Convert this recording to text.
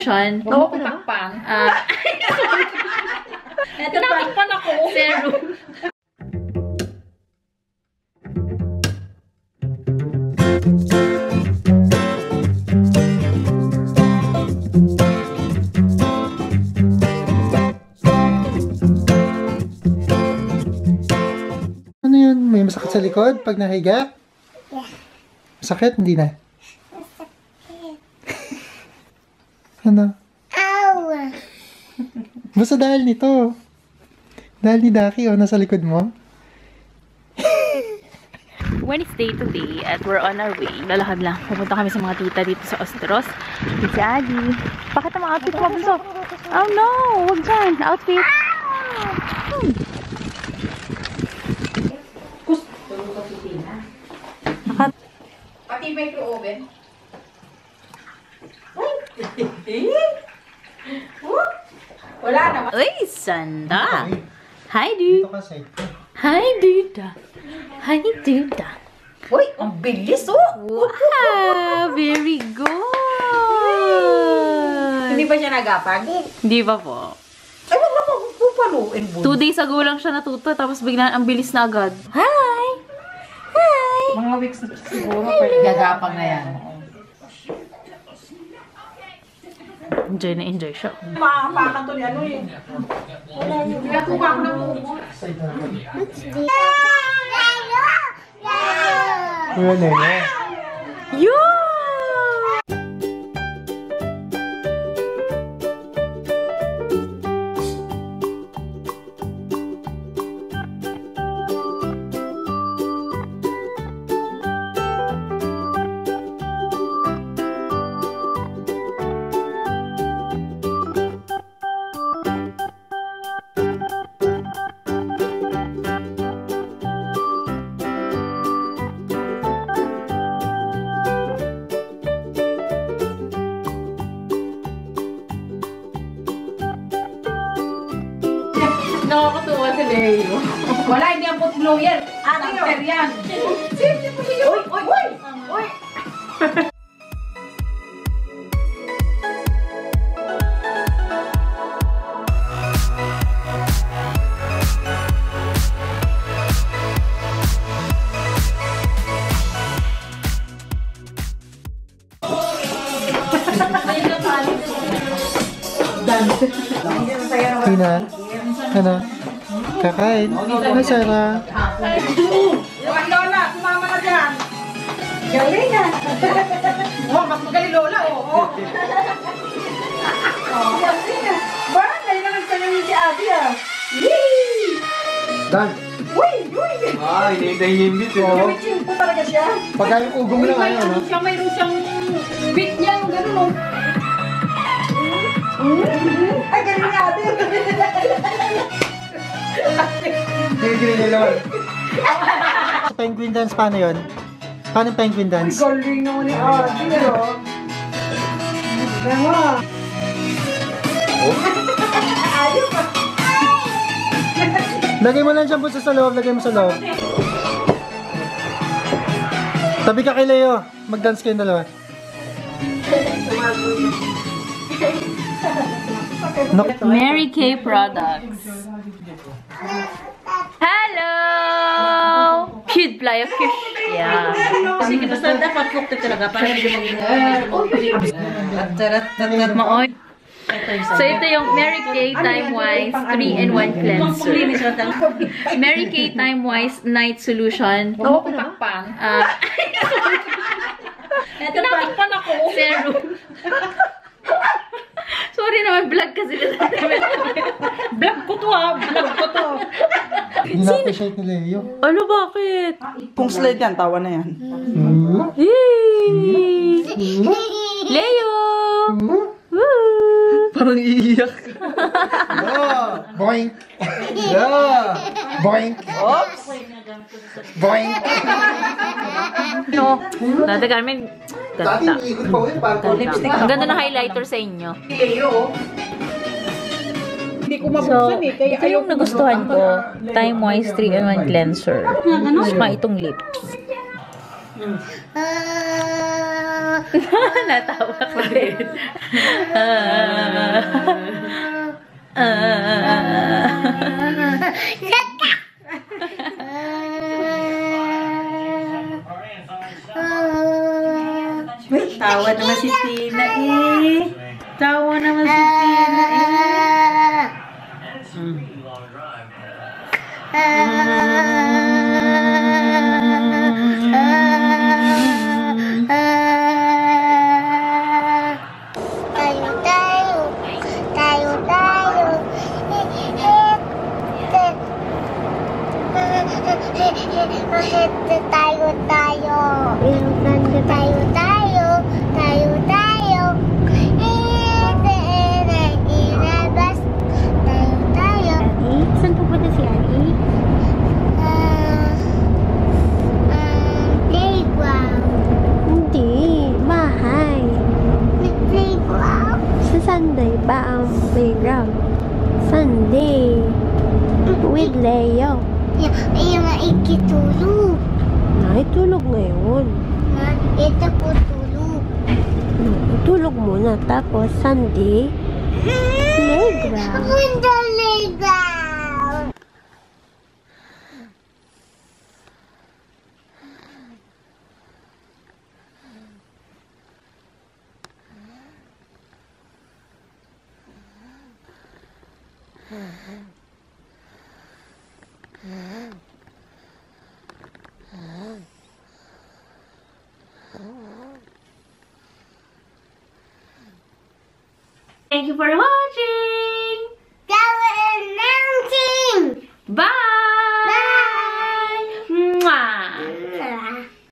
Oo, pakpang. Ito pakpan ako. Serum. Ano yun? May masakit sa likod pag nahiga? Yeah. Masakit? Hindi na. Masakit. Ano? Ow! Basta dahil nito. Dahil ni Daki, oh, nasa likod mo. Wednesday today at we're on our way. Lalakad lang. Pupunta kami sa mga tita dito sa Ostros. Si Adi. Bakit ang mga outfit mo, Bunso? Oh no! Huwag dyan. Outfit. Pati micro-oven. Wala naman. Uy, sanda! Hi, dude! Dito kasi. Hi, dude! Hi, dude! Uy, ang bilis oh! Wow! Very good! Hindi ba siya nagapag? Hindi pa po. Ay, wag na pupaluin mo. 2 days ago lang siya natuto, tapos biglang ang bilis na agad. Hi! Hi! Mga weeks na siguro, pero gagapang na yan. Enjoy na enjoy siya. Makapakan to ni ano eh. Nagatupa ako ng bubo. Kuya Nene. Yo! Nakakatuwa si Leo. Wala, hindi ang foot blower. After yan. Safety mo siya. Uy, uy, uy! Uy! Tina. Ano? Kakain. Hi, Sarah. Yung Lola, sumama ka dyan. Galing na. Oh, mas magaling Lola, oh. Galing na. Ba, ngayon na nagtanong si Ate, ah. Yee! Dan. Uy, uy! Ah, hinihintay niya yung beat, eh. May chimpo talaga siya. Pagka yung ugo mo lang May ayaw, no? siya, mayroon siyang beat niya, gano'n, oh. Ay, galing ni Ate. Tigil nila. Sa penguin dance, paano yun? Paano yung penguin dance? Galing naman ni Ate, oh. Gama. Ayaw pa. Lagay mo lang siyang puso sa loob, lagay mo sa loob. Tabi ka kay Leo. Mag-dance kayong dalawa. Mary Kay Products. Hello! Cute fly of fish. Yeah. Sige, basta dapat cooked talaga para hindi Maoy. So, ito yung Mary Kay Time Wise 3-in-1 Cleanser. Mary Kay Time Wise Night Solution. Oo, pakpang. Ito pakpan ako. Serum. Sorry naman, vlog kasi. Vlog ko to ha, vlog ko to. Hindi na-appreciate ni Leo. Ano, bakit? Kung slide yan, tawa na yan. Yay! Leo! Woo! Parang iiyak. Yeah! Boink! Yeah! Boink! Oops! Boink! No, Dati Carmen, Dati ganda. iikot pa ulit, parang Lipstick. Ang ganda ng highlighter sa inyo. Leo. Hindi ko So, mabuksan eh, kaya ito yung nagustuhan ko. Time Wise 3-in-1 Cleanser. Mas itong lips. Natawa ko rin. Uy, tawa naman si Tina eh. Tawa naman si Tina eh. Tayo, tayo. Tayo, tayo. Tayo, tayo. Tayo, tayo. Tayo, tayo. Ilabas. Tayo, tayo. Saan pupunta si Ani? Playground. Hindi, bahay. Playground. Sa Sunday ba ang playground? Sunday. With Leo. Yung ikitulog. Ay, tulog ngayon. Ito po tulog. Tulog muna. Tapos, Sunday, playground. Punta playground. Thank you for watching!